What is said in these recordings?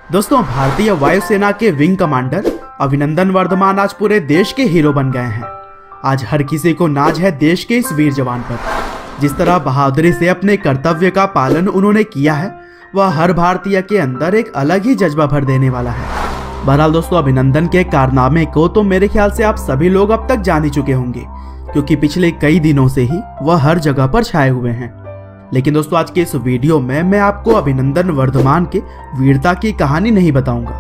दोस्तों, भारतीय वायुसेना के विंग कमांडर अभिनंदन वर्धमान आज पूरे देश के हीरो बन गए हैं। आज हर किसी को नाज है देश के इस वीर जवान पर। जिस तरह बहादुरी से अपने कर्तव्य का पालन उन्होंने किया है, वह हर भारतीय के अंदर एक अलग ही जज्बा भर देने वाला है। बहरहाल दोस्तों, अभिनंदन के कारनामे को तो मेरे ख्याल से आप सभी लोग अब तक जान ही चुके होंगे, क्योंकि पिछले कई दिनों से ही वह हर जगह पर छाए हुए हैं। लेकिन दोस्तों, आज के इस वीडियो में मैं आपको अभिनंदन वर्धमान के वीरता की कहानी नहीं बताऊंगा,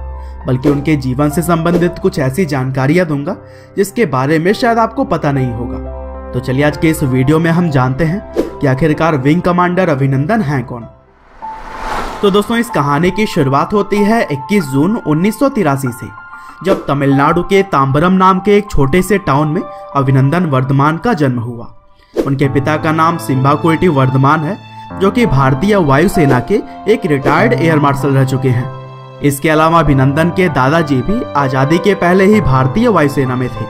बल्कि उनके जीवन से संबंधित कुछ ऐसी जानकारियां दूंगा जिसके बारे में शायद आपको पता नहीं होगा। तो चलिए आज के इस वीडियो में हम जानते हैं कि आखिरकार विंग कमांडर अभिनंदन हैं कौन। तो दोस्तों, इस कहानी की शुरुआत होती है 21 जून 1983 से, जब तमिलनाडु के तांबरम नाम के एक छोटे से टाउन में अभिनंदन वर्धमान का जन्म हुआ। उनके पिता का नाम सिम्बाकुल्टी वर्धमान है, जो कि भारतीय वायुसेना के एक रिटायर्ड एयर मार्शल रह चुके हैं। इसके अलावा अभिनंदन के दादाजी भी आजादी के पहले ही भारतीय वायुसेना में थे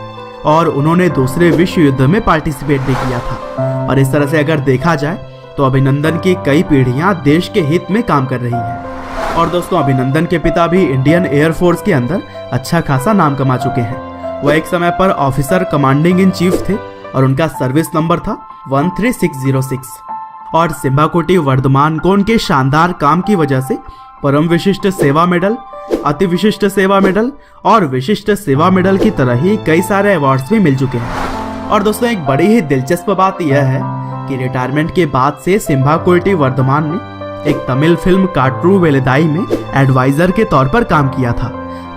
और उन्होंने दूसरे विश्व युद्ध में पार्टिसिपेट भी किया था। और इस तरह से अगर देखा जाए तो अभिनंदन की कई पीढ़ियां देश के हित में काम कर रही हैं। और दोस्तों, अभिनंदन के पिता भी इंडियन एयरफोर्स के अंदर अच्छा खासा नाम कमा चुके हैं। वह एक समय पर ऑफिसर कमांडिंग इन चीफ थे और उनका सर्विस नंबर था 13606। और सिम्बाकुटी वर्धमान को उनके शानदार काम की वजह से परम विशिष्ट सेवा मेडल, अति विशिष्ट सेवा मेडल और विशिष्ट सेवा मेडल की तरह ही कई सारे अवार्ड्स भी मिल चुके हैं। और दोस्तों, एक बड़ी ही दिलचस्प बात यह है कि रिटायरमेंट के बाद से सिम्बाकुटी वर्धमान ने एक तमिल फिल्म काट्रू वेलिदाई में एडवाइजर के तौर पर काम किया था,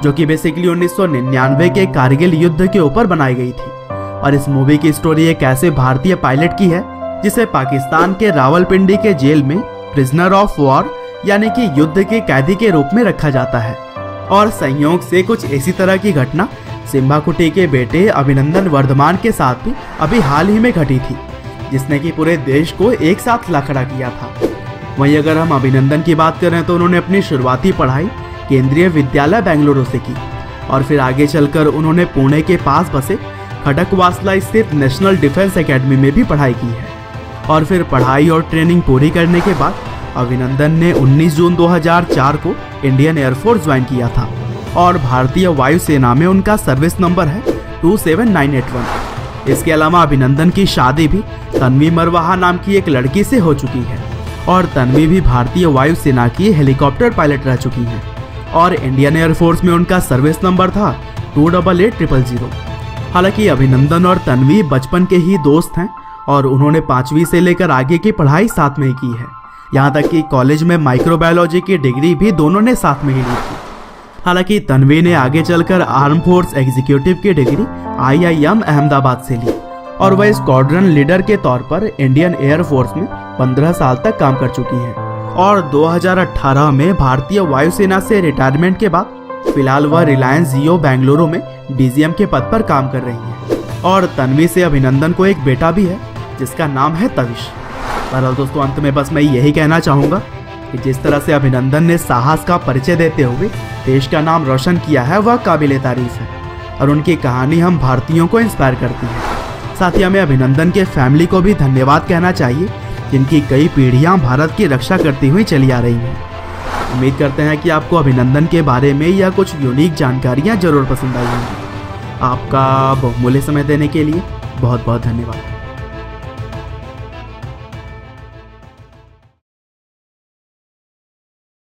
जो कि बेसिकली 1999 के कारगिल युद्ध के ऊपर बनाई गई थी। और इस मूवी की स्टोरी एक ऐसे भारतीय पायलट की है जिसे पाकिस्तान के रावलपिंडी के जेल में प्रिजनर ऑफ वॉर यानी कि युद्ध के कैदी के रूप में रखा जाता है। और संयोग से कुछ इसी तरह की घटना सिम्बाकुटी के बेटे अभिनंदन वर्धमान के साथ भी अभी हाल ही में घटी थी, जिसने कि पूरे देश को एक साथ ला खड़ा किया था। वहीं अगर हम अभिनंदन की बात करें तो उन्होंने अपनी शुरुआती पढ़ाई केंद्रीय विद्यालय बेंगलुरु से की और फिर आगे चलकर उन्होंने पुणे के पास बसे खड़कवासला स्थित नेशनल डिफेंस एकेडमी में भी पढ़ाई की है। और फिर पढ़ाई और ट्रेनिंग पूरी करने के बाद अभिनंदन ने 19 जून 2004 को इंडियन एयरफोर्स ज्वाइन किया था और भारतीय वायुसेना में उनका सर्विस नंबर है 27981। इसके अलावा अभिनंदन की शादी भी तन्वी मरवाहा नाम की एक लड़की से हो चुकी है और तन्वी भी भारतीय वायुसेना की हेलीकॉप्टर पायलट रह चुकी हैं। और इंडियन एयरफोर्स में उनका सर्विस नंबर था 288000। हालांकि अभिनंदन और तन्वी बचपन के ही दोस्त हैं और उन्होंने 5वीं से लेकर आगे की पढ़ाई साथ में ही की है। यहाँ तक कि कॉलेज में माइक्रोबायोलॉजी की डिग्री भी दोनों ने साथ में ही ली थी। हालांकि तन्वी ने आगे चलकर आर्म फोर्स एग्जीक्यूटिव की डिग्री IIM अहमदाबाद से ली और वह स्क्वाड्रन लीडर के तौर पर इंडियन एयरफोर्स में 15 साल तक काम कर चुकी हैं। और 2018 में भारतीय वायुसेना से रिटायरमेंट के बाद फिलहाल वह रिलायंस जियो बेंगलुरु में DGM के पद पर काम कर रही है। और तन्वी से अभिनंदन को एक बेटा भी है जिसका नाम है तविश। बहरहाल दोस्तों, अंत में बस मैं यही कहना चाहूँगा कि जिस तरह से अभिनंदन ने साहस का परिचय देते हुए देश का नाम रोशन किया है, वह काबिले तारीफ है और उनकी कहानी हम भारतीयों को इंस्पायर करती है। साथ ही हमें अभिनंदन के फैमिली को भी धन्यवाद कहना चाहिए, जिनकी कई पीढ़ियाँ भारत की रक्षा करती हुई चली आ रही हैं। उम्मीद करते हैं कि आपको अभिनंदन के बारे में या कुछ यूनिक जानकारियाँ जरूर पसंद आई होंगी। आपका बहुमूल्य समय देने के लिए बहुत बहुत धन्यवाद।